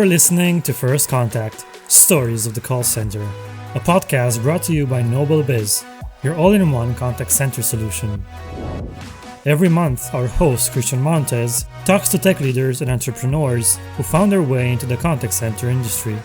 You're listening to First Contact, Stories of the Call Center, a podcast brought to you by Noble Biz, your all-in-one contact center solution. Every month, our host, Christian Montez, talks to tech leaders and entrepreneurs who found their way into the contact center industry.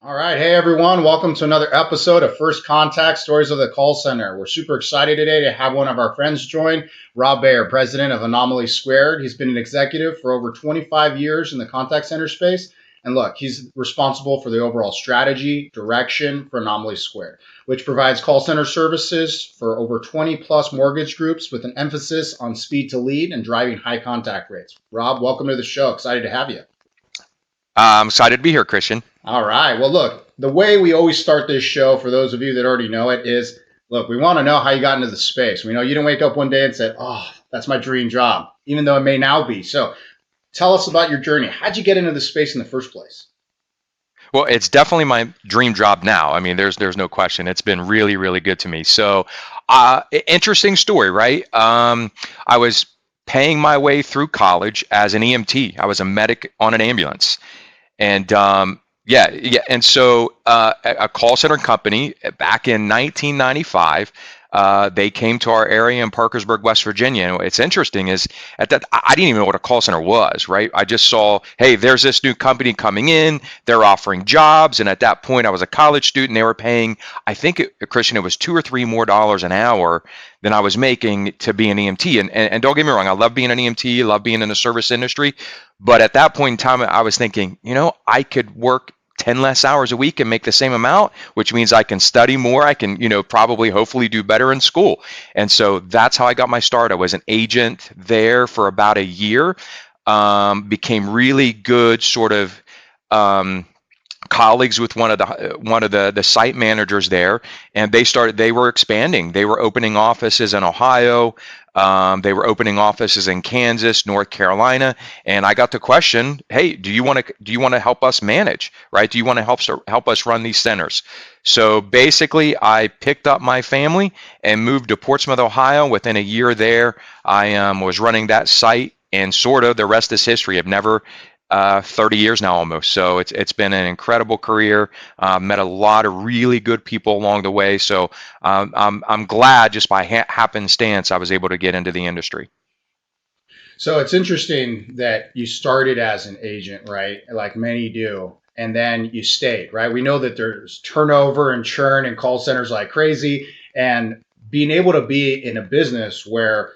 All right. Hey, everyone. Welcome to another episode of First Contact Stories of the Call Center. We're super excited today to have one of our friends join, Rob Bayer, president of Anomaly Squared. He's been an executive for over 25 years in the contact center space. And look, he's responsible for the overall strategy, direction for Anomaly Squared, which provides call center services for over 20 plus mortgage groups with an emphasis on speed to lead and driving high contact rates. Rob, welcome to the show. Excited to have you. I'm excited to be here, Christian. All right. Well, look, the way we always start this show, for those of you that already know it, is, look, we want to know how you got into the space. We know you didn't wake up one day and said, oh, that's my dream job, even though it may now be. So tell us about your journey. How'd you get into the space in the first place? Well, it's definitely my dream job now. I mean, there's no question. It's been really, really good to me. So interesting story, right? I was paying my way through college as an EMT. I was a medic on an ambulance. And and so a call center company back in 1995, they came to our area in Parkersburg, West Virginia. And what's interesting is at that I didn't even know what a call center was, right? I just saw, hey, there's this new company coming in. They're offering jobs, and at that point, I was a college student. They were paying, I think, Christian, it was $2 or $3 more an hour than I was making to be an EMT. And don't get me wrong, I love being an EMT, love being in the service industry. But at that point in time, I was thinking, I could work 10 less hours a week and make the same amount, which means I can study more. I can, probably hopefully do better in school. And so that's how I got my start. I was an agent there for about a year, became really good sort of colleagues with one of the site managers there, and they were expanding. They were opening offices in Ohio. They were opening offices in Kansas, North Carolina, and I got the question, hey, do you want to help us manage, right? Do you want to help us run these centers? So basically, I picked up my family and moved to Portsmouth, Ohio. Within a year there, I was running that site, and sort of the rest is history. I've never 30 years now almost. So it's been an incredible career. Met a lot of really good people along the way. So I'm glad just by happenstance I was able to get into the industry. So it's interesting that you started as an agent, right? Like many do. And then you stayed, right? We know that there's turnover and churn in call centers like crazy. And being able to be in a business where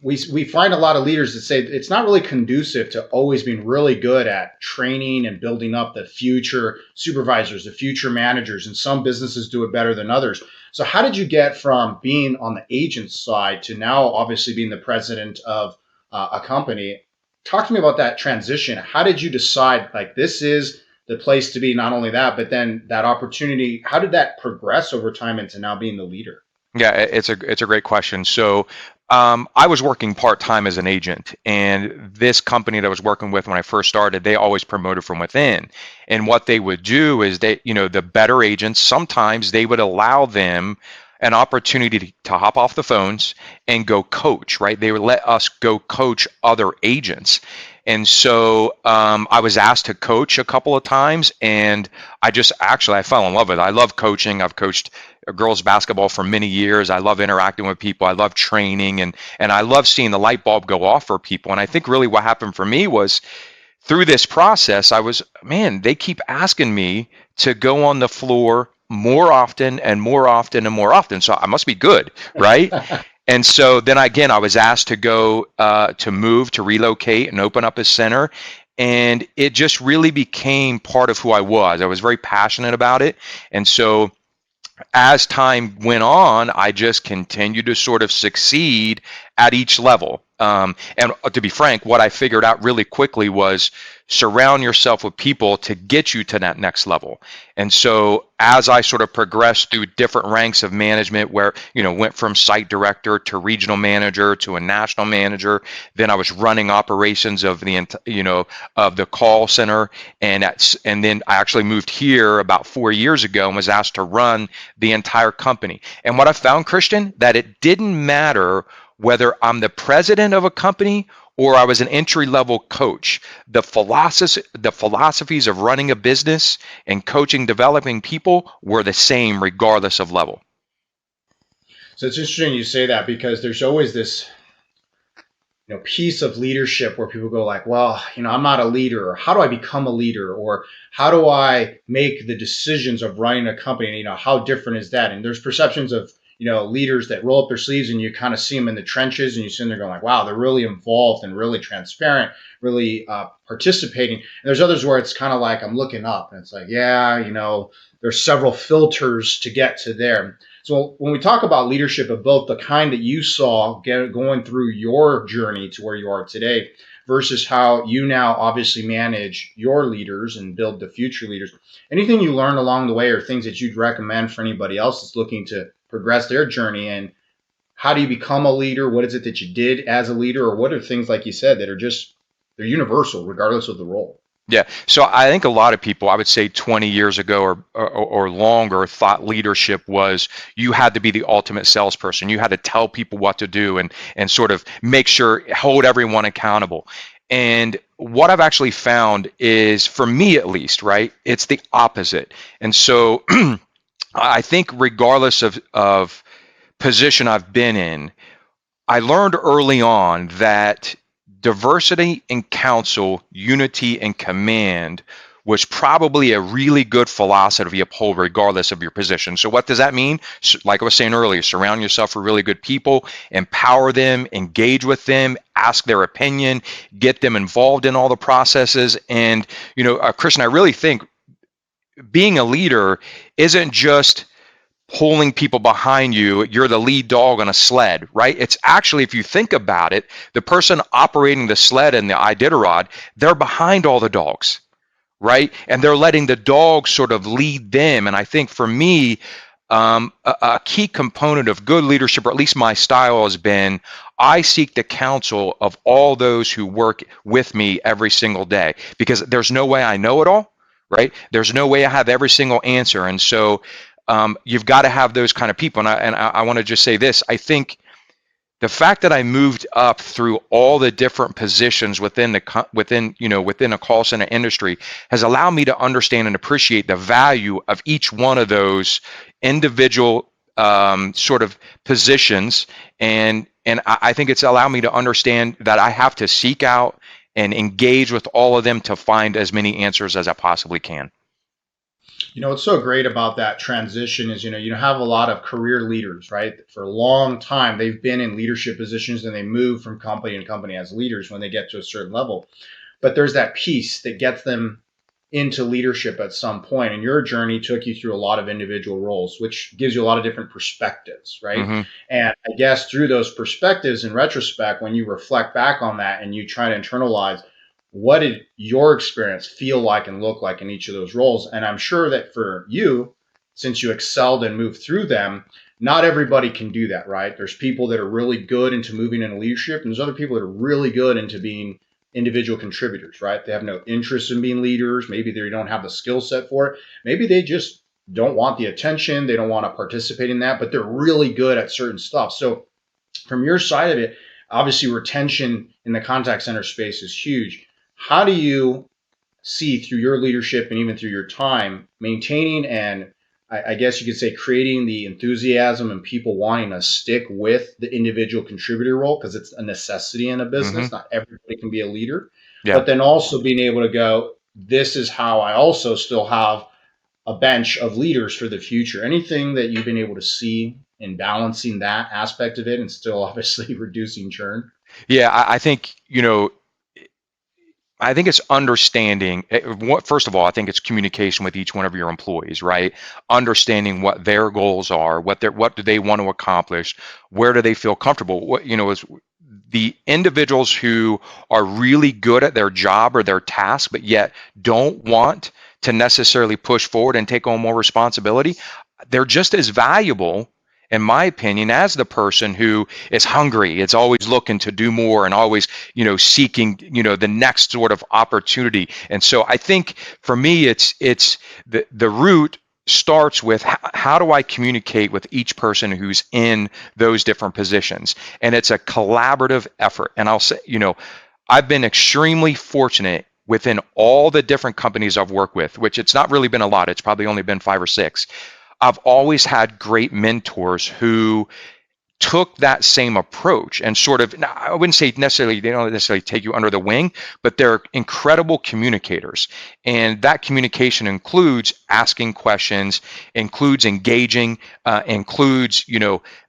we find a lot of leaders that say it's not really conducive to always being really good at training and building up the future supervisors, the future managers, and some businesses do it better than others. So how did you get from being on the agent side to now obviously being the president of a company? Talk to me about that transition. How did you decide, like, this is the place to be? Not only that, but then that opportunity, how did that progress over time into now being the leader? Yeah, it's a great question. So I was working part-time as an agent, and this company that I was working with when I first started, they always promoted from within. And what they would do is the better agents, sometimes they would allow them an opportunity to hop off the phones and go coach, right? They would let us go coach other agents. And so I was asked to coach a couple of times, and I fell in love with it. I love coaching. I've coached girls basketball for many years. I love interacting with people. I love training, and I love seeing the light bulb go off for people. And I think really what happened for me was through this process, they keep asking me to go on the floor more often and more often and more often. So I must be good, right? And so then again, I was asked to go to relocate and open up a center. And it just really became part of who I was. I was very passionate about it. And so as time went on, I just continued to sort of succeed at each level. And to be frank, what I figured out really quickly was surround yourself with people to get you to that next level. And so as I sort of progressed through different ranks of management, where, went from site director to regional manager to a national manager, then I was running operations of of the call center. And then I actually moved here about 4 years ago and was asked to run the entire company. And what I found, Christian, that it didn't matter whether I'm the president of a company or I was an entry-level coach. The philosophies of running a business and coaching, developing people were the same regardless of level. So it's interesting you say that, because there's always this piece of leadership where people go like, well, I'm not a leader, or how do I become a leader, or how do I make the decisions of running a company? How different is that? And there's perceptions of leaders that roll up their sleeves and you kind of see them in the trenches, and you see them there going like, wow, they're really involved and really transparent, really participating. And there's others where it's kind of like, I'm looking up and it's like, yeah, there's several filters to get to there. So when we talk about leadership of both the kind that you saw going through your journey to where you are today versus how you now obviously manage your leaders and build the future leaders, anything you learned along the way or things that you'd recommend for anybody else that's looking to progress their journey? And how do you become a leader? What is it that you did as a leader? Or what are things, like you said, that are they're universal regardless of the role? Yeah. So I think a lot of people, I would say 20 years ago or longer, thought leadership was you had to be the ultimate salesperson. You had to tell people what to do and sort of hold everyone accountable. And what I've actually found is, for me at least, right, it's the opposite. And so I think regardless of position I've been in, I learned early on that diversity in counsel, unity in command was probably a really good philosophy to uphold regardless of your position. So what does that mean? Like I was saying earlier, surround yourself with really good people, empower them, engage with them, ask their opinion, get them involved in all the processes. And, Christian, I really think being a leader isn't just pulling people behind you. You're the lead dog on a sled, right? It's actually, if you think about it, the person operating the sled and the Iditarod, they're behind all the dogs, right? And they're letting the dogs sort of lead them. And I think for me, a key component of good leadership, or at least my style, has been I seek the counsel of all those who work with me every single day, because there's no way I know it all, right? There's no way I have every single answer. And so you've got to have those kind of people. And I want to just say this. I think the fact that I moved up through all the different positions within a call center industry has allowed me to understand and appreciate the value of each one of those individual sort of positions. And I think it's allowed me to understand that I have to seek out and engage with all of them to find as many answers as I possibly can. What's so great about that transition is, you have a lot of career leaders, right? For a long time, they've been in leadership positions and they move from company to company as leaders when they get to a certain level. But there's that piece that gets them into leadership at some point. And your journey took you through a lot of individual roles, which gives you a lot of different perspectives, right? Mm-hmm. And I guess through those perspectives, in retrospect, when you reflect back on that and you try to internalize, what did your experience feel like and look like in each of those roles? And I'm sure that for you, since you excelled and moved through them, not everybody can do that, right? There's people that are really good into moving into leadership, and there's other people that are really good into being individual contributors, right? They have no interest in being leaders. Maybe they don't have the skill set for it. Maybe they just don't want the attention. They don't want to participate in that, but they're really good at certain stuff. So from your side of it, obviously retention in the contact center space is huge. How do you see, through your leadership and even through your time, maintaining and I guess you could say creating the enthusiasm and people wanting to stick with the individual contributor role, because it's a necessity in a business. Mm-hmm. Not everybody can be a leader, but then also being able to go, this is how I also still have a bench of leaders for the future. Anything that you've been able to see in balancing that aspect of it and still obviously reducing churn? Yeah, I think, I think it's understanding. First of all, I think it's communication with each one of your employees, right? Understanding what their goals are, what do they want to accomplish, where do they feel comfortable. the individuals who are really good at their job or their task, but yet don't want to necessarily push forward and take on more responsibility, they're just as valuable, in my opinion, as the person who is hungry. It's always looking to do more and always, seeking, the next sort of opportunity. And so I think for me, it's the root starts with how do I communicate with each person who's in those different positions, and it's a collaborative effort. And I'll say, I've been extremely fortunate within all the different companies I've worked with, which it's not really been a lot. It's probably only been 5 or 6. I've always had great mentors who took that same approach and sort of, now, I wouldn't say necessarily, they don't necessarily take you under the wing, but they're incredible communicators. And that communication includes asking questions, includes engaging, includes,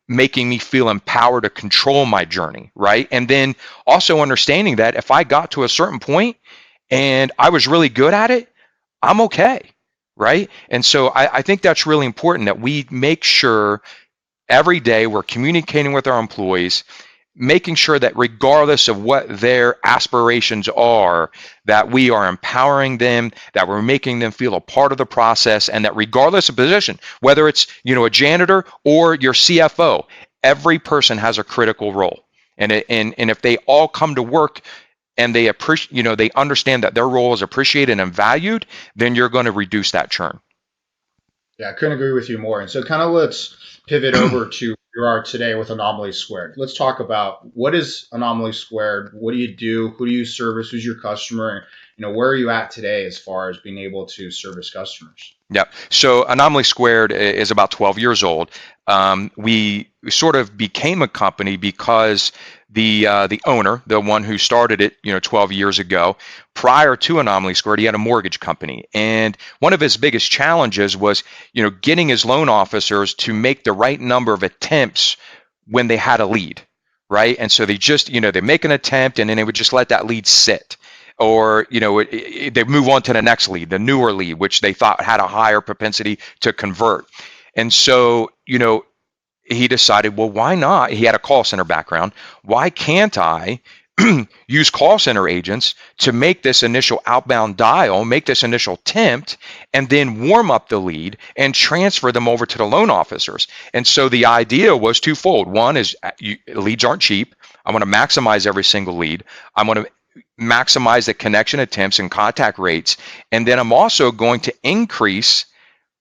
making me feel empowered to control my journey, right? And then also understanding that if I got to a certain point and I was really good at it, I'm okay, right? And so I think that's really important, that we make sure every day we're communicating with our employees, making sure that regardless of what their aspirations are, that we are empowering them, that we're making them feel a part of the process, and that regardless of position, whether it's a janitor or your CFO, every person has a critical role. And if they all come to work and they appreciate, they understand that their role is appreciated and valued, then you're going to reduce that churn. Yeah, I couldn't agree with you more. And so kind of let's pivot over to where you are today with Anomaly Squared. Let's talk about what is Anomaly Squared? What do you do? Who do you service? Who's your customer? And where are you at today as far as being able to service customers? Yeah. So Anomaly Squared is about 12 years old. We sort of became a company because the owner, the one who started it, 12 years ago, prior to Anomaly Squared, he had a mortgage company, and one of his biggest challenges was, getting his loan officers to make the right number of attempts when they had a lead, right? And so they just, they make an attempt, and then they would just let that lead sit. Or, they move on to the next lead, the newer lead, which they thought had a higher propensity to convert. And so, he decided, well, why not? He had a call center background. Why can't I use call center agents to make this initial outbound dial, make this initial attempt, and then warm up the lead and transfer them over to the loan officers? And so the idea was twofold. One is leads aren't cheap. I want to maximize every single lead. I want to maximize the connection attempts and contact rates. And then I'm also going to increase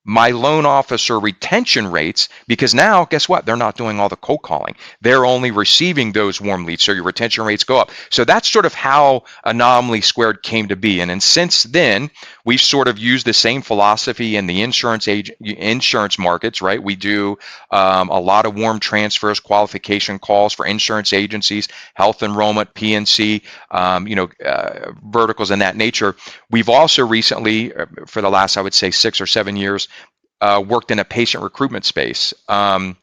my loan officer retention rates, because now, guess what? They're not doing all the cold calling. They're only receiving those warm leads, so your retention rates go up. So that's sort of how Anomaly Squared came to be. And since then, we've sort of used the same philosophy in the insurance markets, right? We do a lot of warm transfers, qualification calls for insurance agencies, health enrollment, PNC, verticals in that nature. We've also recently, for the last, I would say, 6 or 7 years, worked in a patient recruitment space. One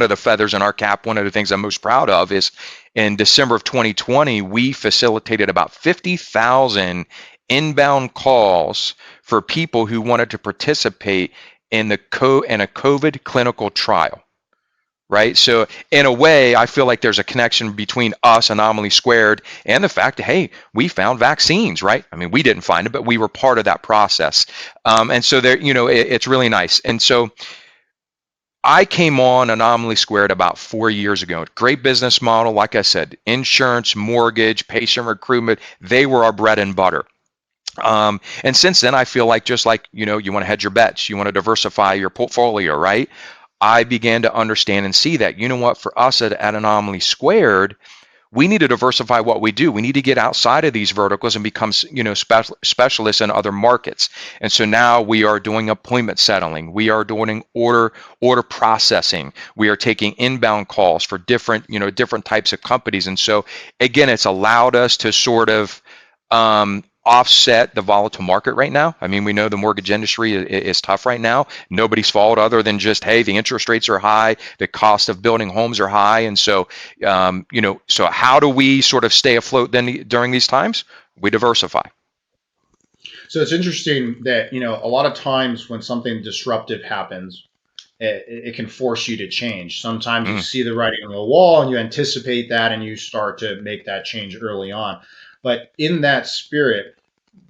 of the feathers in our cap, one of the things I'm most proud of is in December of 2020, we facilitated about 50,000 inbound calls for people who wanted to participate in a COVID clinical trial. Right. So in a way, I feel like there's a connection between us, Anomaly Squared, and the fact that, hey, we found vaccines, right? I mean, we didn't find it, but we were part of that process. And so there, it's really nice. And so I came on Anomaly Squared about 4 years ago. Great business model. Like I said, insurance, mortgage, patient recruitment, they were our bread and butter. And since then, I feel like just like, you want to hedge your bets, you want to diversify your portfolio, right? I began to understand and see that, for us at Anomaly Squared, we need to diversify what we do. We need to get outside of these verticals and become, specialists in other markets. And so now we are doing appointment settling. We are doing order processing. We are taking inbound calls for different types of companies. And so again, it's allowed us to sort of offset the volatile market right now. I mean, we know the mortgage industry is tough right now. Nobody's fault other than just, hey, the interest rates are high, the cost of building homes are high. And so, so how do we sort of stay afloat then during these times? We diversify. So it's interesting that, a lot of times when something disruptive happens, it can force you to change. Sometimes you Mm. see the writing on the wall and you anticipate that and you start to make that change early on. But in that spirit,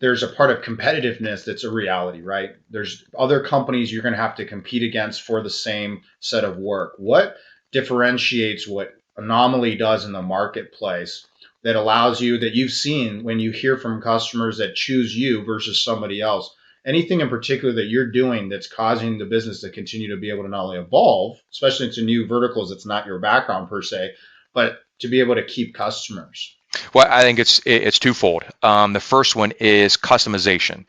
there's a part of competitiveness that's a reality, right? There's other companies you're going to have to compete against for the same set of work. What differentiates what Anomaly does in the marketplace that allows you, that you've seen when you hear from customers that choose you versus somebody else? Anything in particular that you're doing that's causing the business to continue to be able to not only evolve, especially into new verticals that's not your background per se, but to be able to keep customers? Well, I think it's twofold. The first one is customization.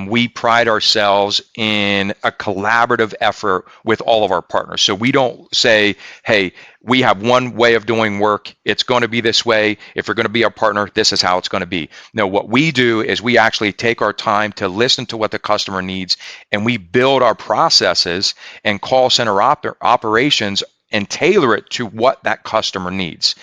We pride ourselves in a collaborative effort with all of our partners. So we don't say, "Hey, we have one way of doing work. It's going to be this way. If you're going to be our partner, this is how it's going to be." No, what we do is we actually take our time to listen to what the customer needs, and we build our processes and call center operations and tailor it to what that customer needs.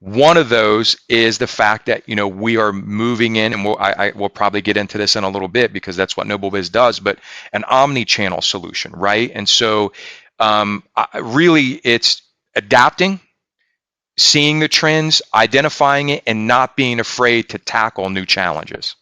One of those is the fact that we are moving in, and we'll probably get into this in a little bit because that's what NobleBiz does, but an omni-channel solution, right? And so, really, it's adapting, seeing the trends, identifying it, and not being afraid to tackle new challenges.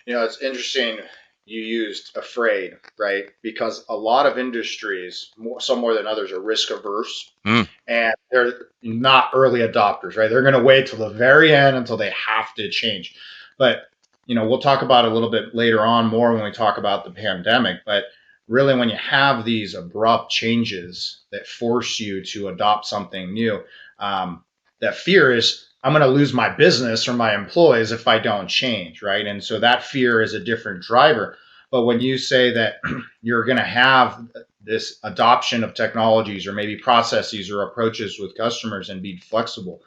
It's interesting you used afraid, right? Because a lot of industries, some more than others, are risk averse Mm. and they're not early adopters, right? They're going to wait till the very end until they have to change. But, we'll talk about it a little bit later on more when we talk about the pandemic. But really, when you have these abrupt changes that force you to adopt something new, that fear is, I'm going to lose my business or my employees if I don't change, right? And so that fear is a different driver. But when you say that you're going to have this adoption of technologies or maybe processes or approaches with customers and be flexible,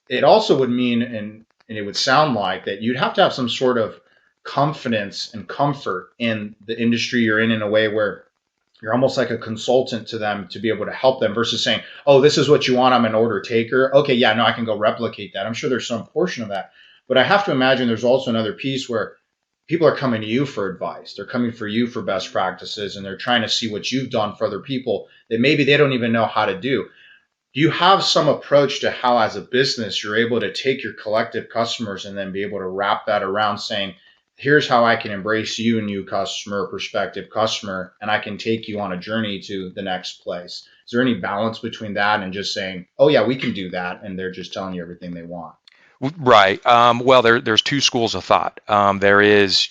it also would mean, and it would sound like that you'd have to have some sort of confidence and comfort in the industry you're in a way where you're almost like a consultant to them to be able to help them versus saying, oh, this is what you want. I'm an order taker. Okay, yeah, no, I can go replicate that. I'm sure there's some portion of that. But I have to imagine there's also another piece where people are coming to you for advice. They're coming for you for best practices and they're trying to see what you've done for other people that maybe they don't even know how to do. Do you have some approach to how, as a business, you're able to take your collective customers and then be able to wrap that around saying, here's how I can embrace you, new customer, prospective customer, and I can take you on a journey to the next place? Is there any balance between that and just saying, oh, yeah, we can do that, and they're just telling you everything they want? Right. Well, there's two schools of thought. There is,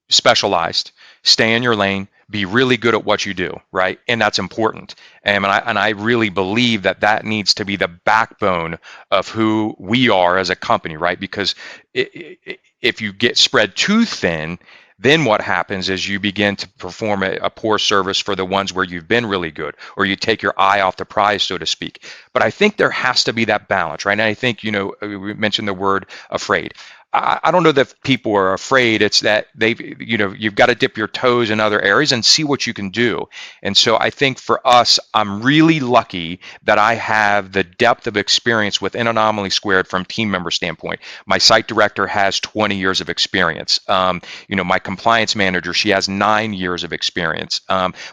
specialized, stay in your lane, be really good at what you do, right? And that's important. And I really believe that that needs to be the backbone of who we are as a company, right? Because if you get spread too thin, then what happens is you begin to perform a poor service for the ones where you've been really good, or you take your eye off the prize, so to speak. But I think there has to be that balance, right? And I think, we mentioned the word afraid. I don't know that people are afraid. It's that you've got to dip your toes in other areas and see what you can do. And so I think for us, I'm really lucky that I have the depth of experience within Anomaly Squared from team member standpoint. My site director has 20 years of experience. My compliance manager, she has 9 years of experience.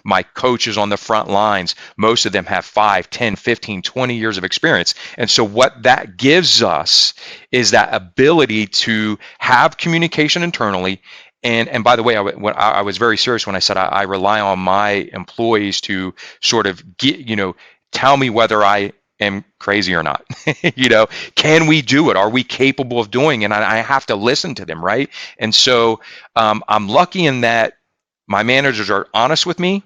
My coaches on the front lines, most of them have 5, 10, 15, 20 years of experience. And so what that gives us is that ability to have communication internally. And by the way, I was very serious when I said I rely on my employees to sort of tell me whether I am crazy or not. Can we do it? Are we capable of doing it? And I have to listen to them, right? And so I'm lucky in that my managers are honest with me.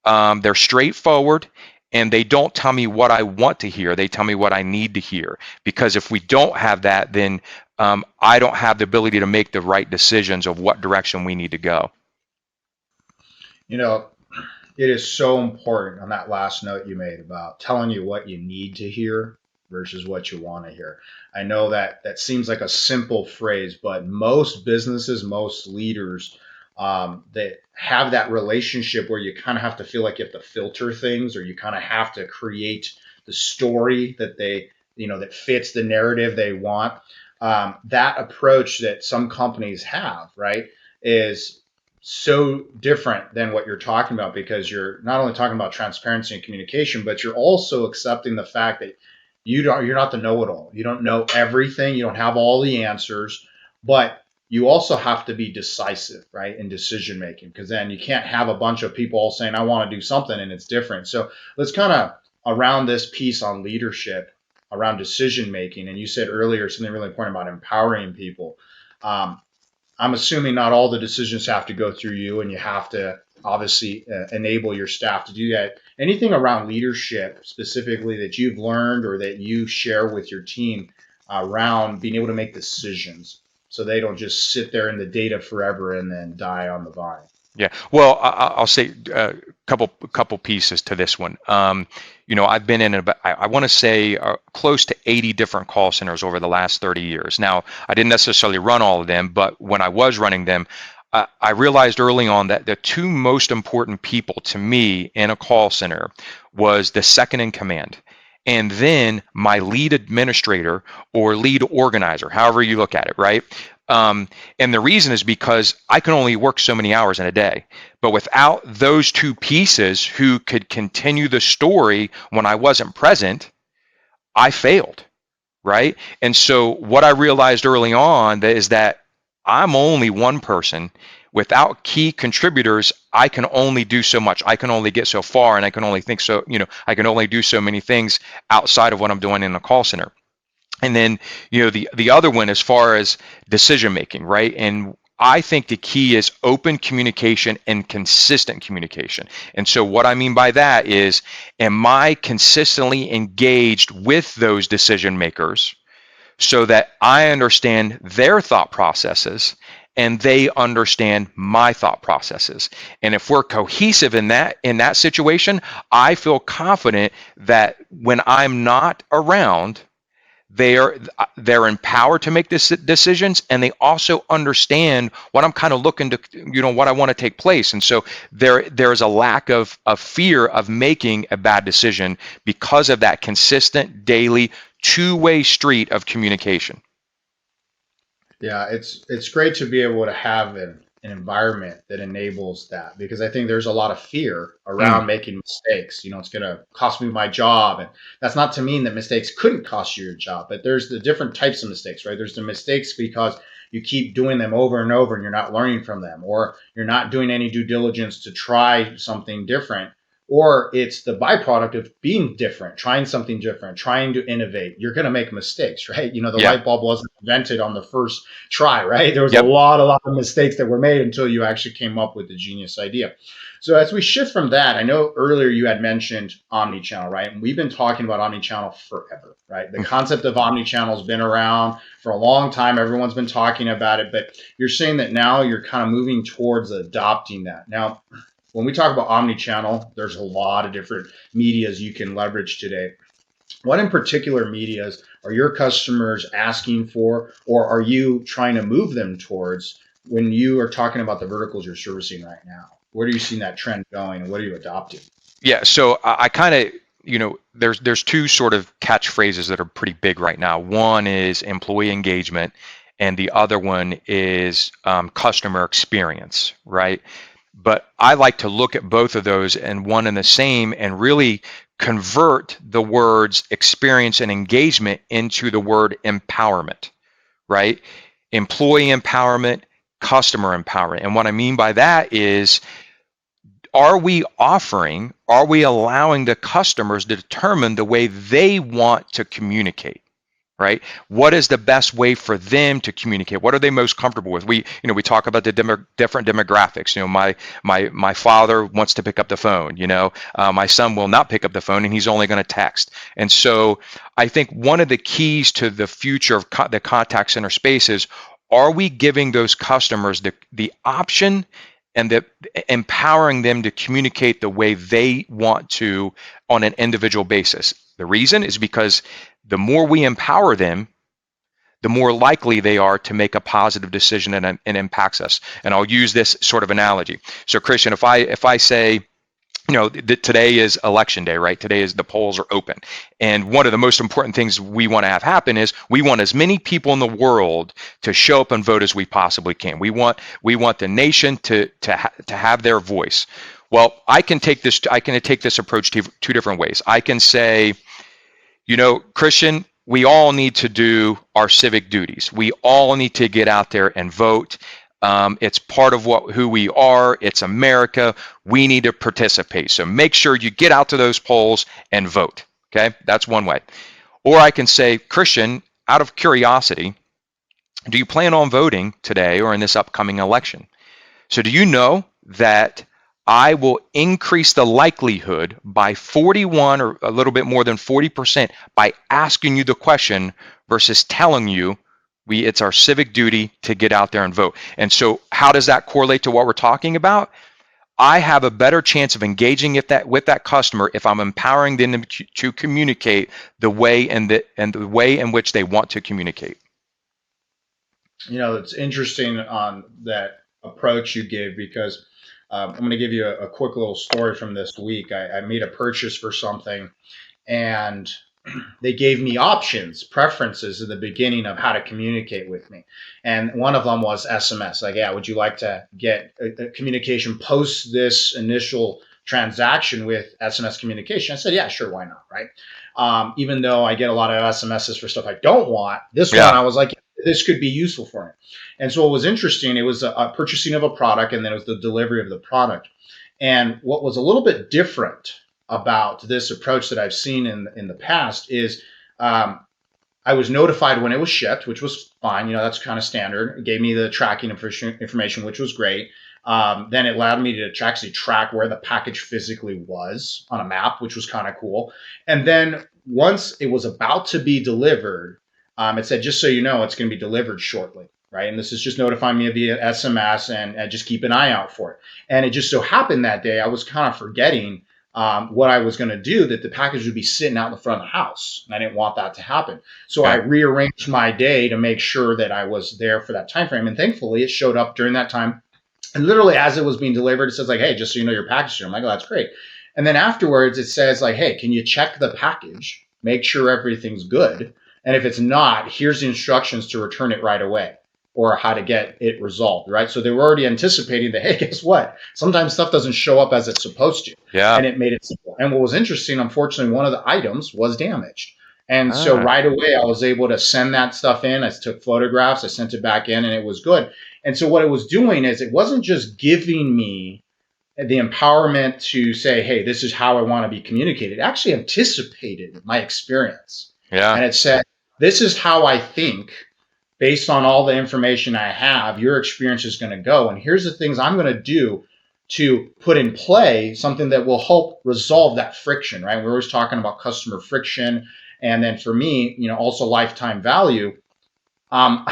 They're straightforward, and they don't tell me what I want to hear. They tell me what I need to hear. Because if we don't have that, then I don't have the ability to make the right decisions of what direction we need to go. You know, it is so important on that last note you made about telling you what you need to hear versus what you want to hear. I know that that seems like a simple phrase, but most businesses, most leaders that have that relationship where you kind of have to feel like you have to filter things or you kind of have to create the story that that fits the narrative they want. That approach that some companies have, right, is so different than what you're talking about, because you're not only talking about transparency and communication, but you're also accepting the fact that you're not the know-it-all. You don't know everything. You don't have all the answers, but you also have to be decisive, right, in decision making, because then you can't have a bunch of people all saying, I want to do something, and it's different. So let's kind of around this piece on leadership, around decision making. And you said earlier something really important about empowering people. Um, I'm assuming not all the decisions have to go through you, and you have to obviously enable your staff to do that. Anything around leadership specifically that you've learned or that you share with your team around being able to make decisions so they don't just sit there in the data forever and then die on the vine? Yeah, well, I'll say a couple pieces to this one. I've been in about, I want to say close to 80 different call centers over the last 30 years. Now, I didn't necessarily run all of them, but when I was running them, I realized early on that the two most important people to me in a call center was the second in command, and then my lead administrator or lead organizer, however you look at it, right? And the reason is because I can only work so many hours in a day. But without those two pieces who could continue the story when I wasn't present, I failed, right? And so what I realized early on is that I'm only one person. Without key contributors, I can only do so much. I can only get so far, and I can only think so, I can only do so many things outside of what I'm doing in a call center. And then, the other one, as far as decision making, right? And I think the key is open communication and consistent communication. And so what I mean by that is, am I consistently engaged with those decision makers so that I understand their thought processes and they understand my thought processes? And if we're cohesive in that situation, I feel confident that when I'm not around, they're empowered to make decisions, and they also understand what I'm kind of looking to, what I want to take place. And so there's a lack of fear of making a bad decision because of that consistent daily two-way street of communication. Yeah, it's great to be able to have an environment that enables that, because I think there's a lot of fear around making mistakes. It's going to cost me my job, and that's not to mean that mistakes couldn't cost you your job, but there's the different types of mistakes, right? There's the mistakes because you keep doing them over and over and you're not learning from them, or you're not doing any due diligence to try something different, or it's the byproduct of being different, trying something different, trying to innovate. You're going to make mistakes, right? The light bulb wasn't invented on the first try, right? There was a lot of mistakes that were made until you actually came up with the genius idea. So as we shift from that, I know earlier you had mentioned omnichannel, right? And we've been talking about omnichannel forever, right? The concept of omnichannel has been around for a long time. Everyone's been talking about it, but you're saying that now you're kind of moving towards adopting that. Now, when we talk about omnichannel, there's a lot of different medias you can leverage today. What in particular medias are your customers asking for, or are you trying to move them towards when you are talking about the verticals you're servicing right now? Where are you seeing that trend going, and what are you adopting? Yeah, so I kind of, there's two sort of catchphrases that are pretty big right now. One is employee engagement, and the other one is customer experience, right? But I like to look at both of those and one and the same, and really convert the words experience and engagement into the word empowerment, right? Employee empowerment, customer empowerment. And what I mean by that is, are we allowing the customers to determine the way they want to communicate? Right? What is the best way for them to communicate? What are they most comfortable with? We talk about the different demographics. My father wants to pick up the phone. My son will not pick up the phone, and he's only going to text. And so I think one of the keys to the future of the contact center space is, are we giving those customers the option and empowering them to communicate the way they want to on an individual basis? The reason is because the more we empower them, the more likely they are to make a positive decision and impacts us. And I'll use this sort of analogy. So Christian, if I say, today is election day, right? Today is the polls are open. And one of the most important things we want to have happen is we want as many people in the world to show up and vote as we possibly can. We want the nation to have their voice. Well, I can take this approach two different ways. I can say, Christian, we all need to do our civic duties. We all need to get out there and vote. It's part of who we are. It's America. We need to participate. So make sure you get out to those polls and vote. Okay, that's one way. Or I can say, Christian, out of curiosity, do you plan on voting today or in this upcoming election? So do you know that I will increase the likelihood by 41 or a little bit more than 40% by asking you the question versus telling you it's our civic duty to get out there and vote. And so how does that correlate to what we're talking about? I have a better chance of engaging with that customer if I'm empowering them to communicate the way and the way in which they want to communicate. It's interesting on that approach you gave, because I'm going to give you a quick little story from this week. I made a purchase for something, and they gave me preferences at the beginning of how to communicate with me. And one of them was SMS. Like, yeah, would you like to get a communication post this initial transaction with SMS communication? I said, yeah, sure, why not, right? Even though I get a lot of SMSs for stuff I don't want, this one I was like, this could be useful for me. And so what was interesting, it was a purchasing of a product, and then it was the delivery of the product. And what was a little bit different about this approach that I've seen in the past is I was notified when it was shipped, which was fine. That's kind of standard. It gave me the tracking information, which was great. Then it allowed me to actually track where the package physically was on a map, which was kind of cool. And then once it was about to be delivered, it said, just so you know, it's going to be delivered shortly, right? And this is just notifying me via SMS, and just keep an eye out for it. And it just so happened that day I was kind of forgetting what I was going to do, that the package would be sitting out in the front of the house. And I didn't want that to happen. So I rearranged my day to make sure that I was there for that time frame. And thankfully, it showed up during that time. And literally, as it was being delivered, it says like, hey, just so you know, your package here. I'm like, oh, that's great. And then afterwards, it says like, hey, can you check the package, make sure everything's good? And if it's not, here's the instructions to return it right away, or how to get it resolved, right? So they were already anticipating that, hey, guess what? Sometimes stuff doesn't show up as it's supposed to. Yeah. And it made it simple. And what was interesting, unfortunately, one of the items was damaged. And so right away, I was able to send that stuff in. I took photographs, I sent it back in, and it was good. And so what it was doing is it wasn't just giving me the empowerment to say, hey, this is how I want to be communicated. It actually anticipated my experience. Yeah. And it said, this is how I think, based on all the information I have, your experience is going to go. And here's the things I'm going to do to put in play, something that will help resolve that friction, right? We're always talking about customer friction. And then for me, also lifetime value. I'm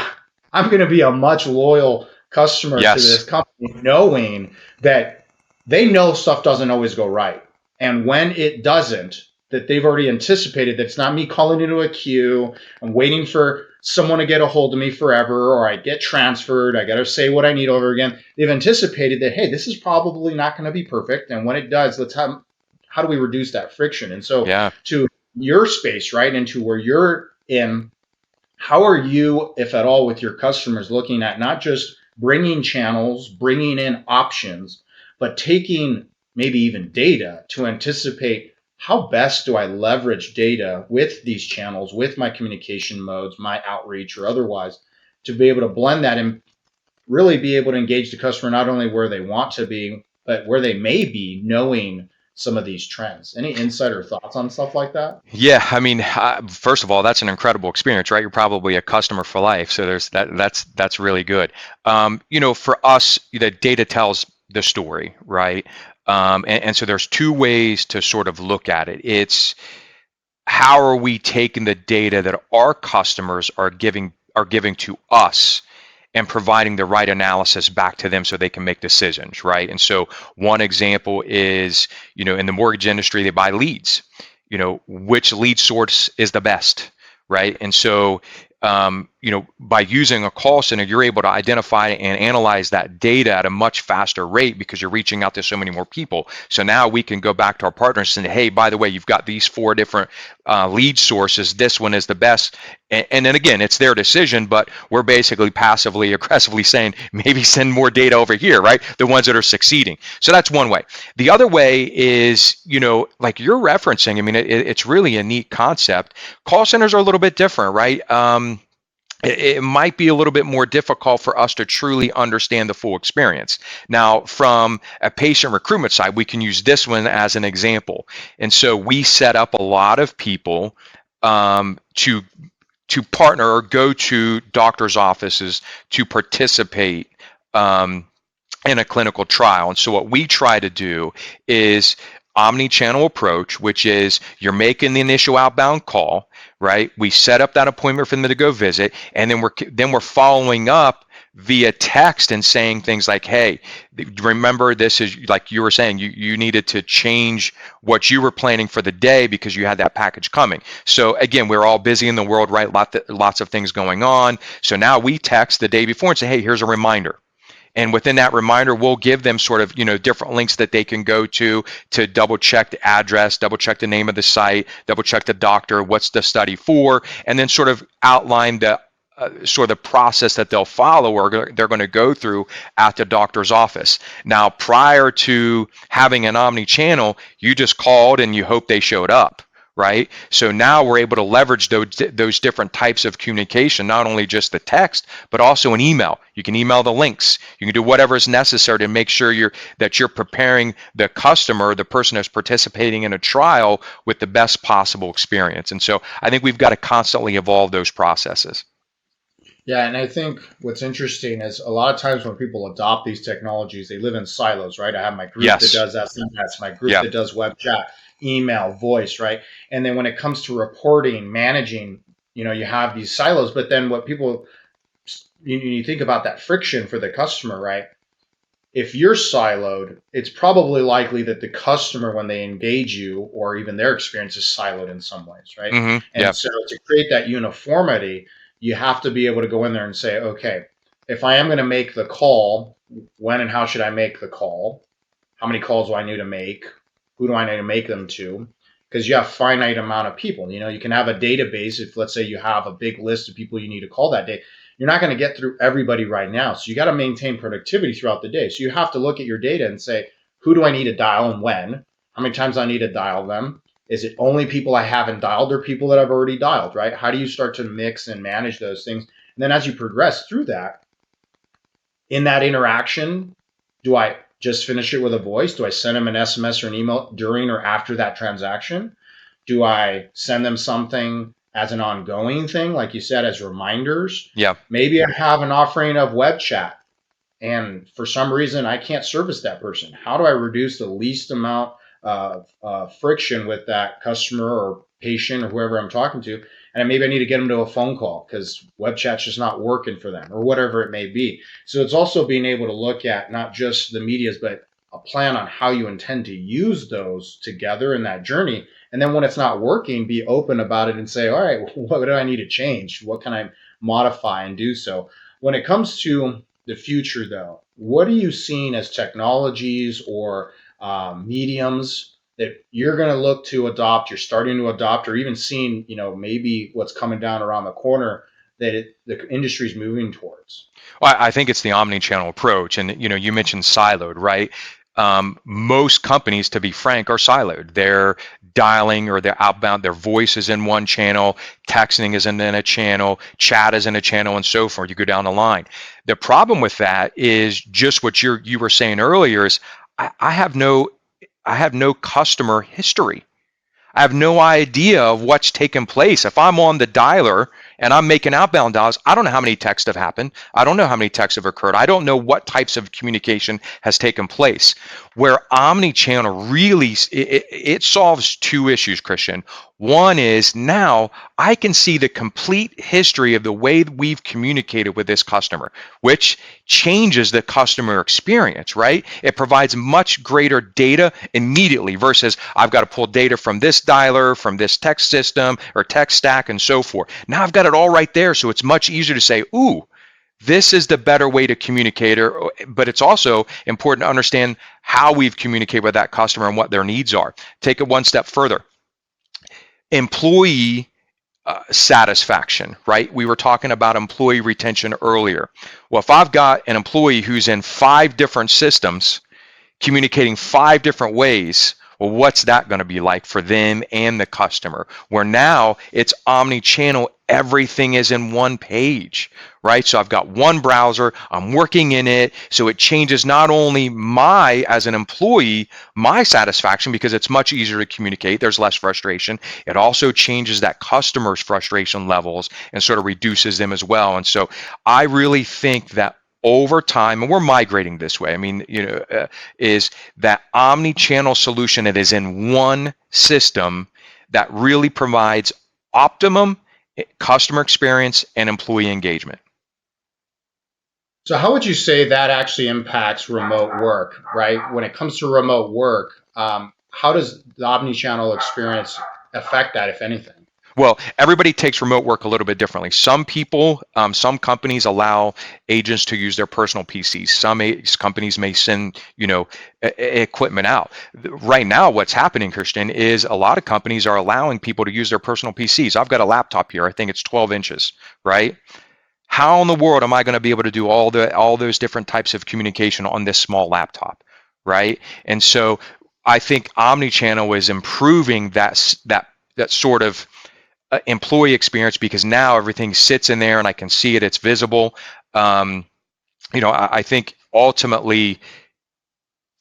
going to be a much loyal customer to this company, knowing that they know stuff doesn't always go right. And when it doesn't, that they've already anticipated that it's not me calling into a queue. I'm waiting for someone to get a hold of me forever, or I get transferred. I got to say what I need over again. They've anticipated that, hey, this is probably not going to be perfect. And when it does, how do we reduce that friction? And so to your space, right, into where you're in, how are you, if at all, with your customers looking at not just bringing channels, bringing in options, but taking maybe even data to anticipate how best do I leverage data with these channels, with my communication modes, my outreach or otherwise, to be able to blend that and really be able to engage the customer not only where they want to be, but where they may be, knowing some of these trends. Any insight or thoughts on stuff like that? Yeah, I mean, first of all, that's an incredible experience, right? You're probably a customer for life, so that's really good. For us, the data tells the story, right? And so there's two ways to sort of look at it. It's how are we taking the data that our customers are giving to us and providing the right analysis back to them so they can make decisions, right? And so one example is, in the mortgage industry, they buy leads. Which lead source is the best, right? And so by using a call center, you're able to identify and analyze that data at a much faster rate because you're reaching out to so many more people. So now we can go back to our partners and say, hey, by the way, you've got these 4 different lead sources. This one is the best. And then again, it's their decision, but we're basically passively, aggressively saying, maybe send more data over here, right? The ones that are succeeding. So that's one way. The other way is, like you're referencing, I mean, it's really a neat concept. Call centers are a little bit different, right? It might be a little bit more difficult for us to truly understand the full experience. Now, from a patient recruitment side, we can use this one as an example. And so we set up a lot of people to partner or go to doctors' offices to participate in a clinical trial. And so what we try to do is omni-channel approach, which is you're making the initial outbound call, right? We set up that appointment for them to go visit, and then we're following up via text and saying things like, hey, remember, this is, like you were saying, you needed to change what you were planning for the day because you had that package coming. So again, we're all busy in the world, right? Lots of things going on. So now we text the day before and say, hey, here's a reminder. And within that reminder, we'll give them sort of, different links that they can go to double check the address, double check the name of the site, double check the doctor, what's the study for, and then sort of outline the sort of the process that they'll follow or they're going to go through at the doctor's office. Now, prior to having an omni-channel, you just called and you hope they showed up. Right? So now we're able to leverage those different types of communication, not only just the text, but also an email. You can email the links. You can do whatever is necessary to make sure that you're preparing the customer, the person that's participating in a trial, with the best possible experience. And so I think we've got to constantly evolve those processes. Yeah, and I think what's interesting is a lot of times when people adopt these technologies, they live in silos, right? I have my group that does SMS, my group that does web chat, email, voice, right? And then when it comes to reporting, managing, you have these silos. But then what people, you think about that friction for the customer, right? If you're siloed, it's probably likely that the customer, when they engage you, or even their experience, is siloed in some ways, right? Mm-hmm. And so to create that uniformity, you have to be able to go in there and say, okay, if I am going to make the call, when and how should I make the call? How many calls do I need to make? Who do I need to make them to? Because you have a finite amount of people. You can have a database. If, let's say, you have a big list of people you need to call that day, you're not going to get through everybody right now. So you got to maintain productivity throughout the day. So you have to look at your data and say, who do I need to dial and when? How many times I need to dial them? Is it only people I haven't dialed or people that I've already dialed, right? How do you start to mix and manage those things? And then as you progress through that, in that interaction, do I just finish it with a voice? Do I send them an SMS or an email during or after that transaction? Do I send them something as an ongoing thing, like you said, as reminders? Yeah. Maybe I have an offering of web chat, and for some reason I can't service that person. How do I reduce the least amount of friction with that customer or patient or whoever I'm talking to? And maybe I need to get them to a phone call because web chat's just not working for them, or whatever it may be. So it's also being able to look at not just the medias, but a plan on how you intend to use those together in that journey. And then when it's not working, be open about it and say, all right, what do I need to change? What can I modify and do so? When it comes to the future, though, what are you seeing as technologies or mediums that you're going to look to adopt, you're starting to adopt, or even seeing, maybe what's coming down around the corner that the industry is moving towards? Well, I think it's the omni-channel approach. And, you mentioned siloed, right? Most companies, to be frank, are siloed. They're dialing or they're outbound, their voice is in one channel, texting is in a channel, chat is in a channel, and so forth. You go down the line. The problem with that is just what you were saying earlier is I have no customer history. I have no idea of what's taken place. If I'm on the dialer and I'm making outbound dials, I don't know how many texts have happened. I don't know how many texts have occurred. I don't know what types of communication has taken place. Where omni-channel really, it solves two issues, Christian. One is now I can see the complete history of the way we've communicated with this customer, which changes the customer experience, right? It provides much greater data immediately versus I've got to pull data from this dialer, from this text system or text stack and so forth. Now I've got it all right there. So it's much easier to say, ooh, this is the better way to communicate, but it's also important to understand how we've communicated with that customer and what their needs are. Take it one step further. Employee satisfaction, right? We were talking about employee retention earlier. Well, if I've got an employee who's in 5 different systems, communicating 5 different ways, well, what's that going to be like for them and the customer? Where now it's omni-channel, everything is in one page, right? So I've got one browser, I'm working in it, so it changes not only as an employee, my satisfaction, because it's much easier to communicate, there's less frustration. It also changes that customer's frustration levels and sort of reduces them as well. And so I really think that over time, and we're migrating this way, I mean, is that omni-channel solution that is in one system that really provides optimum customer experience and employee engagement. So how would you say that actually impacts remote work, right? When it comes to remote work, how does the omni-channel experience affect that, if anything? Well, everybody takes remote work a little bit differently. Some people, some companies allow agents to use their personal PCs. Some companies may send, equipment out. Right now, what's happening, Christian, is a lot of companies are allowing people to use their personal PCs. I've got a laptop here. I think it's 12 inches, right? How in the world am I going to be able to do all those different types of communication on this small laptop, right? And so I think omnichannel is improving that sort of employee experience, because now everything sits in there and I can see it, it's visible. I think ultimately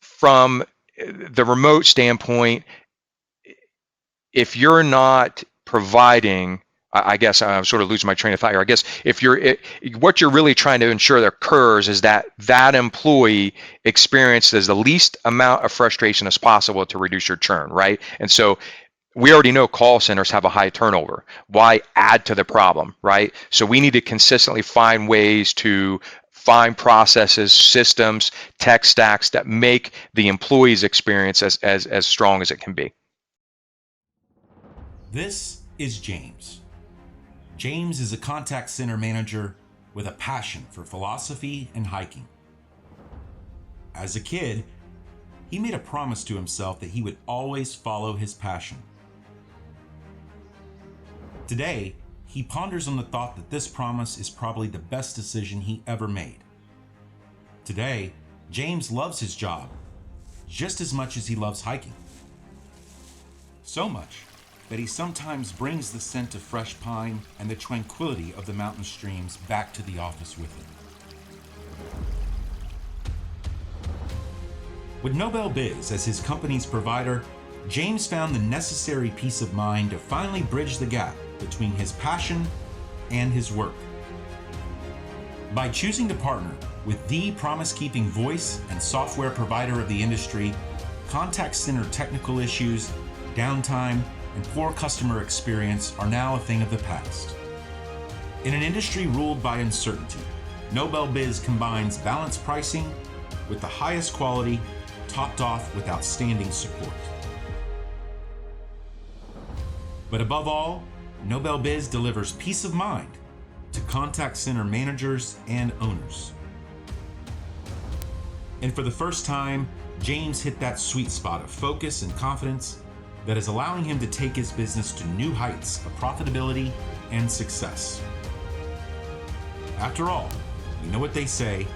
from the remote standpoint, if you're not providing, I guess I'm sort of losing my train of thought here. I guess what you're really trying to ensure that occurs is that employee experiences the least amount of frustration as possible to reduce your churn, right? And so we already know call centers have a high turnover. Why add to the problem, right? So we need to consistently find ways to find processes, systems, tech stacks that make the employee's experience as strong as it can be. This is James. James is a contact center manager with a passion for philosophy and hiking. As a kid, he made a promise to himself that he would always follow his passion. Today, he ponders on the thought that this promise is probably the best decision he ever made. Today, James loves his job just as much as he loves hiking. So much that he sometimes brings the scent of fresh pine and the tranquility of the mountain streams back to the office with him. With Nobel Biz as his company's provider, James found the necessary peace of mind to finally bridge the gap between his passion and his work. By choosing to partner with the promise-keeping voice and software provider of the industry, contact center technical issues, downtime, and poor customer experience are now a thing of the past. In an industry ruled by uncertainty, Nobel Biz combines balanced pricing with the highest quality, topped off with outstanding support. But above all, Nobel Biz delivers peace of mind to contact center managers and owners. And for the first time, James hit that sweet spot of focus and confidence that is allowing him to take his business to new heights of profitability and success. After all, you know what they say,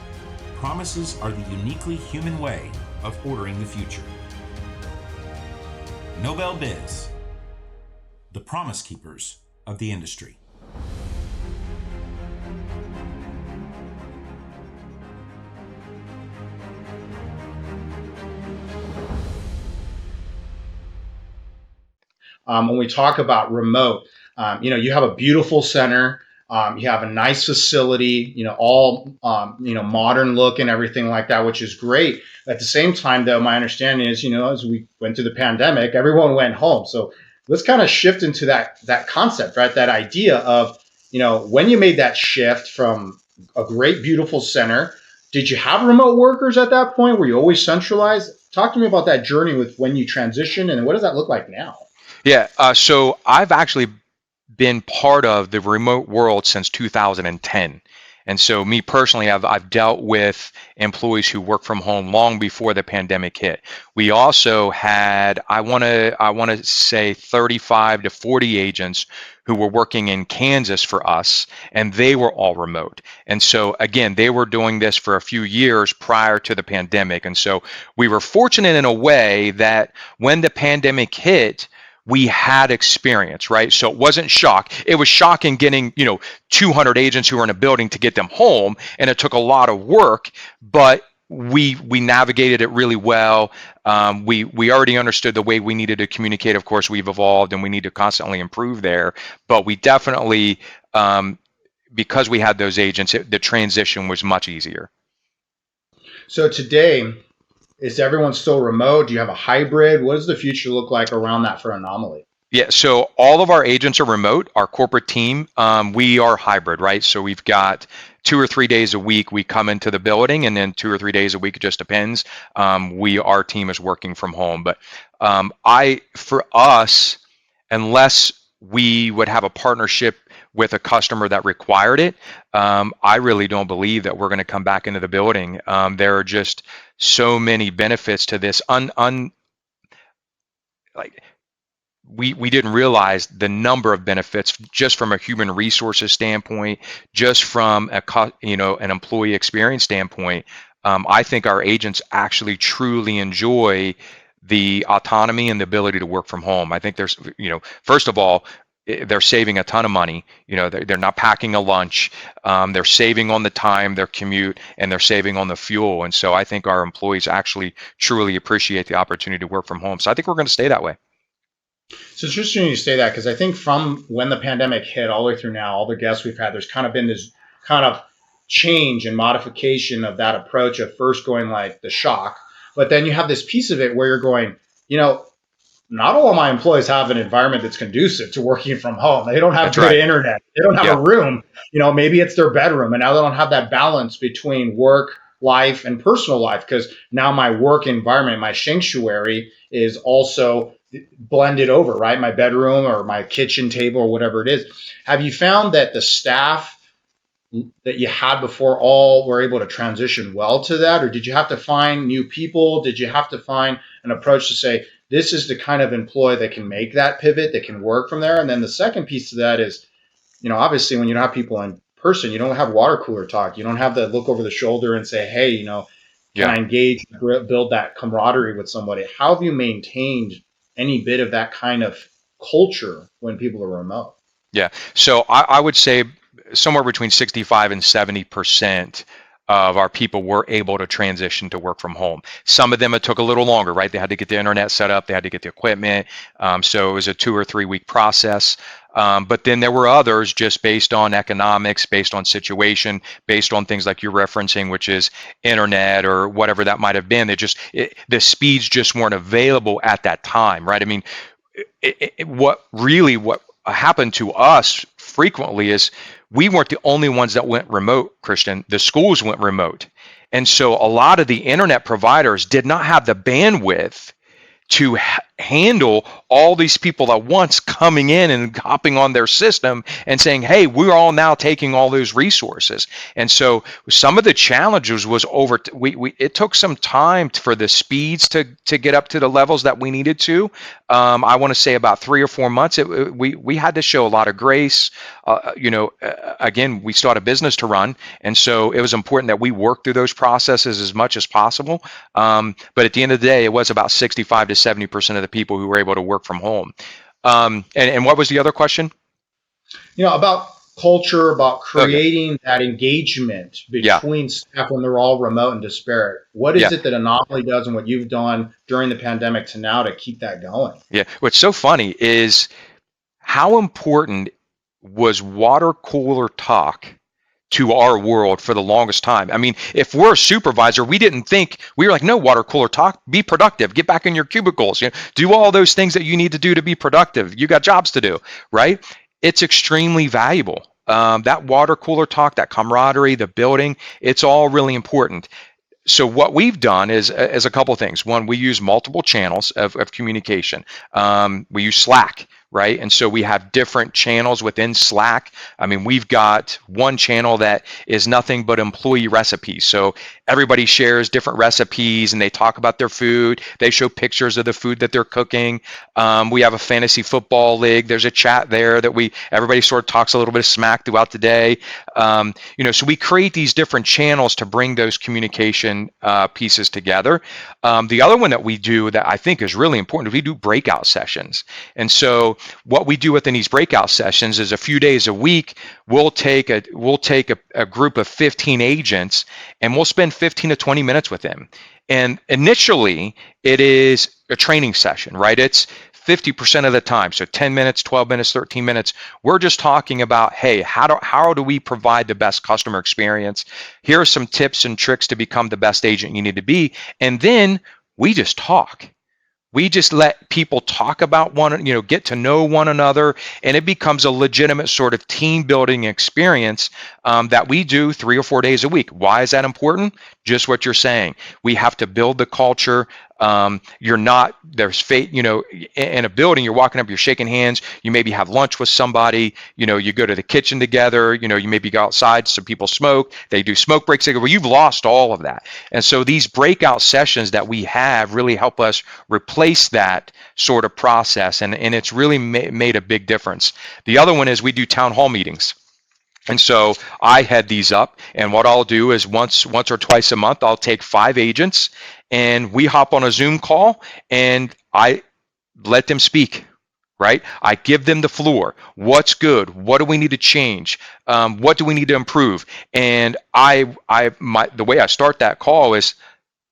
promises are the uniquely human way of ordering the future. Nobel Biz, the promise keepers of the industry. When we talk about remote, you have a beautiful center, you have a nice facility, all, modern look and everything like that, which is great. At the same time, though, my understanding is, as we went through the pandemic, everyone went home. So let's kind of shift into that concept, right? That idea of, when you made that shift from a great, beautiful center, did you have remote workers at that point? Were you always centralized? Talk to me about that journey with when you transitioned, and what does that look like now? Yeah, so I've actually been part of the remote world since 2010. And so me personally, I've dealt with employees who work from home long before the pandemic hit. We also had, I want to say 35 to 40 agents who were working in Kansas for us, and they were all remote. And so again, they were doing this for a few years prior to the pandemic. And so we were fortunate in a way that when the pandemic hit, we had experience, right? So it wasn't shock. It was shocking getting, 200 agents who were in a building to get them home, and it took a lot of work, but we navigated it really well. We already understood the way we needed to communicate. Of course, we've evolved and we need to constantly improve there, but we definitely, because we had those agents, the transition was much easier. So today, is everyone still remote? Do you have a hybrid? What does the future look like around that for Anomaly? Yeah, so all of our agents are remote. Our corporate team, we are hybrid, right? So we've got 2 or 3 days a week we come into the building, and then 2 or 3 days a week, it just depends. Our team is working from home, but for us, unless we would have a partnership with a customer that required it, I really don't believe that we're going to come back into the building. There are just so many benefits to this. We didn't realize the number of benefits just from a human resources standpoint, just from an employee experience standpoint. I think our agents actually truly enjoy the autonomy and the ability to work from home. I think there's, first of all, they're saving a ton of money. They're not packing a lunch. They're saving on the time, their commute, and they're saving on the fuel. And so I think our employees actually truly appreciate the opportunity to work from home. So I think we're going to stay that way. So it's interesting you say that, because I think from when the pandemic hit all the way through now, all the guests we've had, there's kind of been this kind of change and modification of that approach of first going like the shock, but then you have this piece of it where you're going, not all of my employees have an environment that's conducive to working from home. They don't have good internet. They don't have a room. Maybe it's their bedroom, and now they don't have that balance between work, life, and personal life, because now my work environment, my sanctuary, is also blended over, right? My bedroom or my kitchen table or whatever it is. Have you found that the staff that you had before all were able to transition well to that? Or did you have to find new people? Did you have to find an approach to say, this is the kind of employee that can make that pivot, that can work from there? And then the second piece to that is, obviously when you don't have people in person, you don't have water cooler talk. You don't have to look over the shoulder and say, hey, can I engage, build that camaraderie with somebody? How have you maintained any bit of that kind of culture when people are remote? Yeah. So I would say somewhere between 65 and 70% of our people were able to transition to work from home. Some of them, it took a little longer, right? They had to get the internet set up. They had to get the equipment. So it was a 2 or 3 week process. But then there were others just based on economics, based on situation, based on things like you're referencing, which is internet or whatever that might have been. The speeds just weren't available at that time, right? I mean, what happened to us frequently is we weren't the only ones that went remote, Christian. The schools went remote. And so a lot of the internet providers did not have the bandwidth to handle all these people at once coming in and hopping on their system and saying, hey, we're all now taking all those resources. And so some of the challenges was it took some time for the speeds to get up to the levels that we needed to. I want to say about 3 or 4 months, we had to show a lot of grace. Again, we still had a business to run. And so it was important that we work through those processes as much as possible. But at the end of the day, it was about 65 to 70% of the people who were able to work from home. And what was the other question? About culture, about creating that engagement between staff when they're all remote and disparate. What is it that Anomaly does and what you've done during the pandemic to now to keep that going? Yeah. What's so funny is how important was water cooler talk to our world for the longest time. I mean, if we're a supervisor, we were like, no, water cooler talk, be productive, get back in your cubicles, do all those things that you need to do to be productive. You got jobs to do, right? It's extremely valuable. That water cooler talk, that camaraderie, the building, it's all really important. So what we've done is a couple of things. One, we use multiple channels of communication. We use Slack, right? And so we have different channels within Slack. I mean, we've got one channel that is nothing but employee recipes. So everybody shares different recipes and they talk about their food. They show pictures of the food that they're cooking. We have a fantasy football league. There's a chat there that everybody sort of talks a little bit of smack throughout the day. So we create these different channels to bring those communication pieces together. The other one that we do that I think is really important is we do breakout sessions. And so what we do within these breakout sessions is a few days a week, we'll take a group of 15 agents and we'll spend 15 to 20 minutes with them. And initially it is a training session, right? It's 50% of the time. So 10 minutes, 12 minutes, 13 minutes. We're just talking about, hey, how do we provide the best customer experience? Here are some tips and tricks to become the best agent you need to be. And then we just talk. We just let people talk about get to know one another, and it becomes a legitimate sort of team building experience that we do 3 or 4 days a week. Why is that important? Just what you're saying. We have to build the culture. There's fate, in a building, you're walking up, you're shaking hands, you maybe have lunch with somebody, you go to the kitchen together, you maybe go outside, some people smoke, they do smoke breaks together. Well, you've lost all of that. And so these breakout sessions that we have really help us replace that sort of process. And it's really made a big difference. The other one is we do town hall meetings. And so I head these up, and what I'll do is once or twice a month, I'll take 5 agents and we hop on a Zoom call and I let them speak, right? I give them the floor. What's good? What do we need to change? What do we need to improve? And the way I start that call is,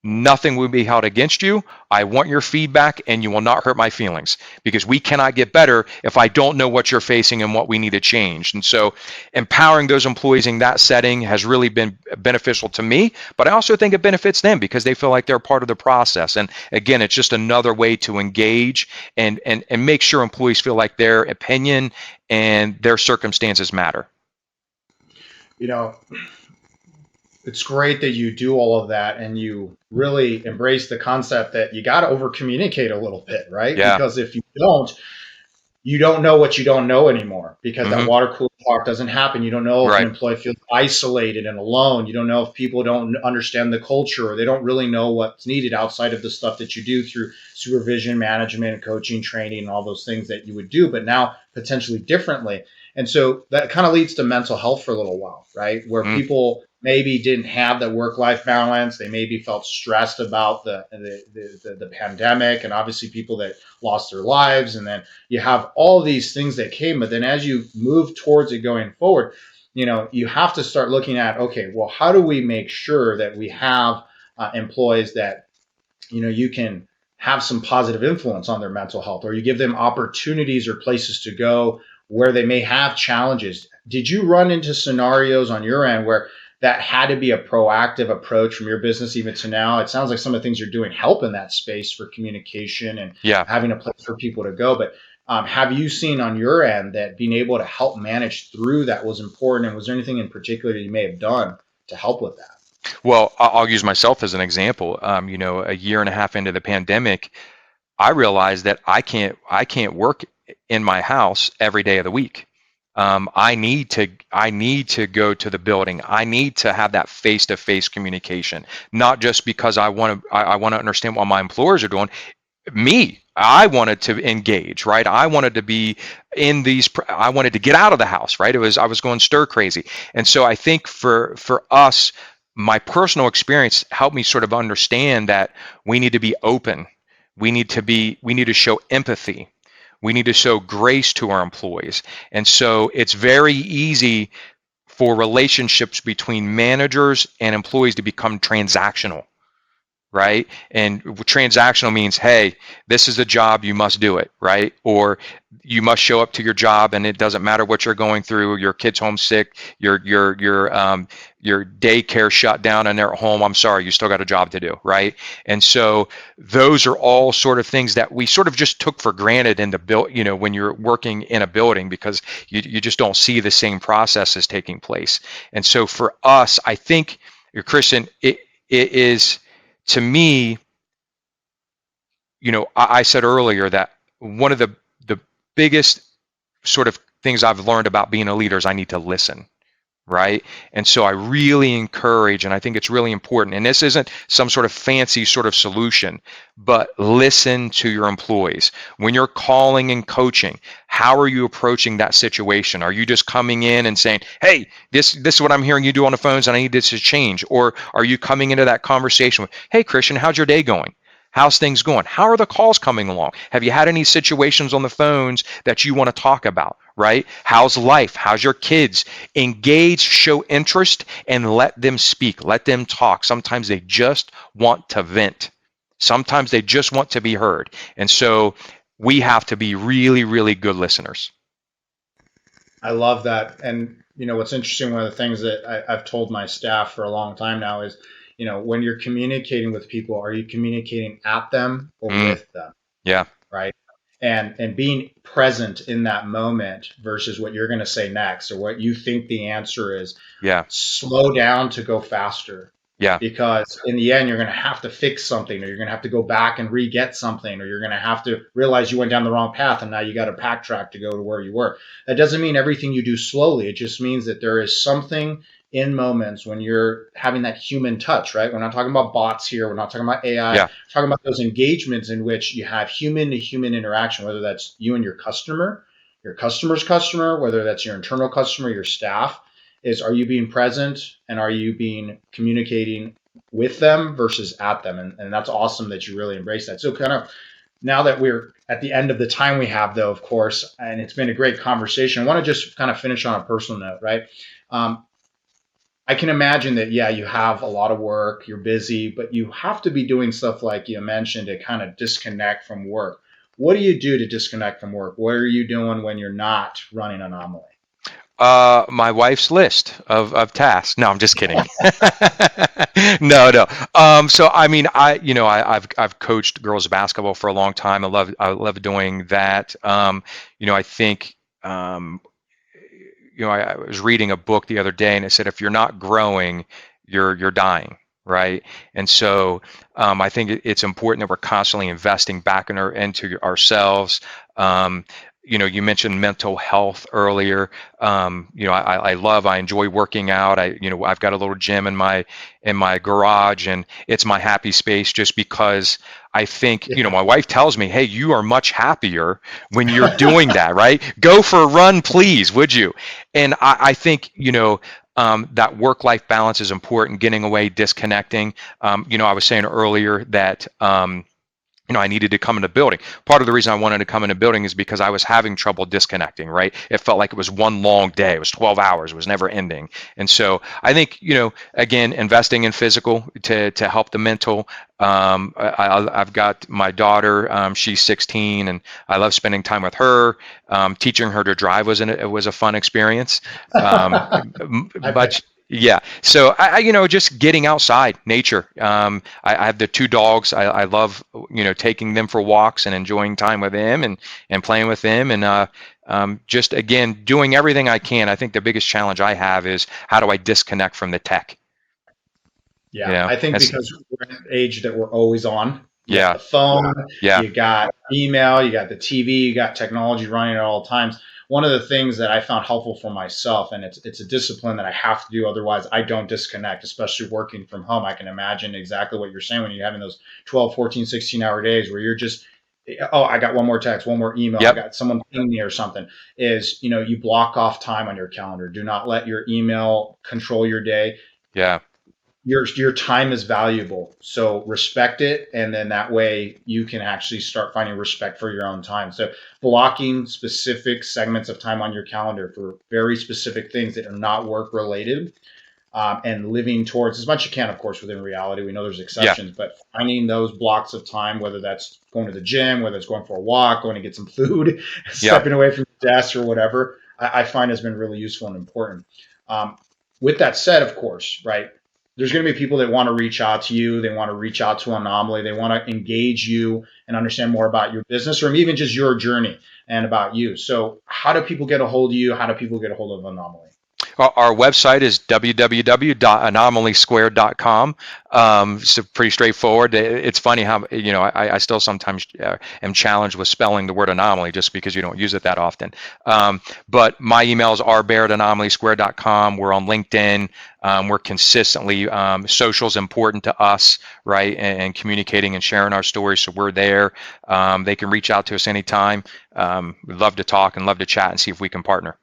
nothing will be held against you. I want your feedback and you will not hurt my feelings, because we cannot get better if I don't know what you're facing and what we need to change. And so empowering those employees in that setting has really been beneficial to me, but I also think it benefits them because they feel like they're part of the process. And again, it's just another way to engage and make sure employees feel like their opinion and their circumstances matter. It's great that you do all of that and you really embrace the concept that you got to over communicate a little bit, right? Yeah. Because if you don't know what you don't know anymore, because that water cooler talk doesn't happen. You don't know if an employee feels isolated and alone. You don't know if people don't understand the culture, or they don't really know what's needed outside of the stuff that you do through supervision, management, coaching, training, and all those things that you would do, but now potentially differently. And so that kind of leads to mental health for a little while, right? Where people maybe didn't have the work-life balance. They maybe felt stressed about the pandemic, and obviously people that lost their lives. And then you have all these things that came. But then as you move towards it going forward, you have to start looking at, okay, well, how do we make sure that we have employees that, you can have some positive influence on their mental health, or you give them opportunities or places to go where they may have challenges. Did you run into scenarios on your end where that had to be a proactive approach from your business even to now? It sounds like some of the things you're doing help in that space for communication and having a place for people to go. But have you seen on your end that being able to help manage through that was important? And was there anything in particular that you may have done to help with that? Well, I'll use myself as an example. A year and a half into the pandemic, I realized that I can't work in my house every day of the week. I need to go to the building. I need to have that face-to-face communication, not just because I want to understand what my employers are doing. I wanted to engage, right? I wanted to be I wanted to get out of the house, right? I was going stir crazy. And so I think for us, my personal experience helped me sort of understand that we need to be open. We need to show empathy. We need to show grace to our employees. And so it's very easy for relationships between managers and employees to become transactional, right? And transactional means, hey, this is the job, you must do it, right? Or you must show up to your job, and it doesn't matter what you're going through. Your kid's homesick, your daycare shut down, and they're at home. I'm sorry, you still got a job to do, right? And so those are all sort of things that we sort of just took for granted in the build, when you're working in a building, because you just don't see the same processes taking place. And so for us, I think, Christian, it is, to me, I said earlier that one of the biggest sort of things I've learned about being a leader is I need to listen. Right. And so I really encourage, and I think it's really important, and this isn't some sort of fancy sort of solution, but listen to your employees. When you're calling and coaching, how are you approaching that situation? Are you just coming in and saying, hey, this is what I'm hearing you do on the phones and I need this to change? Or are you coming into that conversation with, hey, Christian, how's your day going? How's things going? How are the calls coming along? Have you had any situations on the phones that you want to talk about, right? How's life? How's your kids? Engage, show interest, and let them speak. Let them talk. Sometimes they just want to vent. Sometimes they just want to be heard. And so we have to be really, really good listeners. I love that. And, what's interesting, one of the things that I've told my staff for a long time now is, when you're communicating with people, are you communicating at them or with them? Yeah. Right. And being present in that moment versus what you're going to say next or what you think the answer is. Yeah. Slow down to go faster. Yeah. Because in the end, you're going to have to fix something, or you're going to have to go back and re-get something, or you're going to have to realize you went down the wrong path and now you got to backtrack to go to where you were. That doesn't mean everything you do slowly. It just means that there is something in moments when you're having that human touch, right? We're not talking about bots here. We're not talking about AI. Yeah. We're talking about those engagements in which you have human to human interaction, whether that's you and your customer, your customer's customer, whether that's your internal customer, your staff. Are you being present and are you being communicating with them versus at them? And that's awesome that you really embrace that. So kind of now that we're at the end of the time we have, though, of course, and it's been a great conversation, I want to just kind of finish on a personal note, right? I can imagine that, yeah, you have a lot of work, you're busy, but you have to be doing stuff like you mentioned to kind of disconnect from work. What do you do to disconnect from work? What are you doing when you're not running Anomaly? My wife's list of tasks. No, I'm just kidding. No. So I mean, I've coached girls basketball for a long time. I love doing that. I think, I was reading a book the other day and it said, if you're not growing, you're dying. Right. And so I think it's important that we're constantly investing back into ourselves. You mentioned mental health earlier. I enjoy working out. I've got a little gym in my garage, and it's my happy space just because I think, my wife tells me, hey, you are much happier when you're doing that, right? Go for a run, please, would you? And I think, that work-life balance is important, getting away, disconnecting. I was saying earlier that, I needed to come in a building. Part of the reason I wanted to come in a building is because I was having trouble disconnecting, right? It felt like it was one long day. It was 12 hours. It was never ending. And so I think, again, investing in physical to help the mental. I've got my daughter, she's 16, and I love spending time with her. Teaching her to drive was a fun experience. But yeah, so I just getting outside, nature. I have the two dogs. I love taking them for walks and enjoying time with them and playing with them, and just again doing everything I can. I think the biggest challenge I have is how do I disconnect from the tech? Yeah, I think because we're in an age that we're always on. You got the phone, you got email, you got the TV, you got technology running at all times. One of the things that I found helpful for myself, and it's a discipline that I have to do, otherwise I don't disconnect, especially working from home. I can imagine exactly what you're saying when you're having those 12, 14, 16-hour days where you're just, oh, I got one more text, one more email, I got someone ping me or something, is, you block off time on your calendar. Do not let your email control your day. Yeah. Your time is valuable, so respect it, and then that way you can actually start finding respect for your own time. So blocking specific segments of time on your calendar for very specific things that are not work related, and living towards as much as you can, of course, within reality. We know there's exceptions, but finding those blocks of time, whether that's going to the gym, whether it's going for a walk, going to get some food, stepping away from the desk or whatever, I find has been really useful and important. With that said, of course, right, there's going to be people that want to reach out to you. They want to reach out to Anomaly. They want to engage you and understand more about your business or even just your journey and about you. So how do people get a hold of you? How do people get a hold of Anomaly? Our website is www.anomalysquared.com. So pretty straightforward. It's funny how, I still sometimes am challenged with spelling the word anomaly just because you don't use it that often. But my email is rbaird@anomalysquared.com. We're on LinkedIn. We're consistently, social's important to us, right? And communicating and sharing our stories. So we're there. They can reach out to us anytime. We'd love to talk and love to chat and see if we can partner.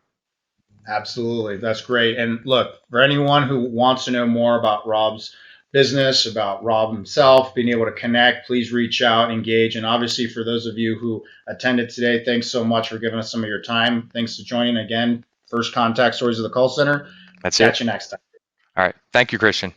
Absolutely. That's great. And look, for anyone who wants to know more about Rob's business, about Rob himself, being able to connect, please reach out, engage. And obviously, for those of you who attended today, thanks so much for giving us some of your time. Thanks for joining again. First Contact Stories of the Call Center. That's Catch it. you next time. All right. Thank you, Christian.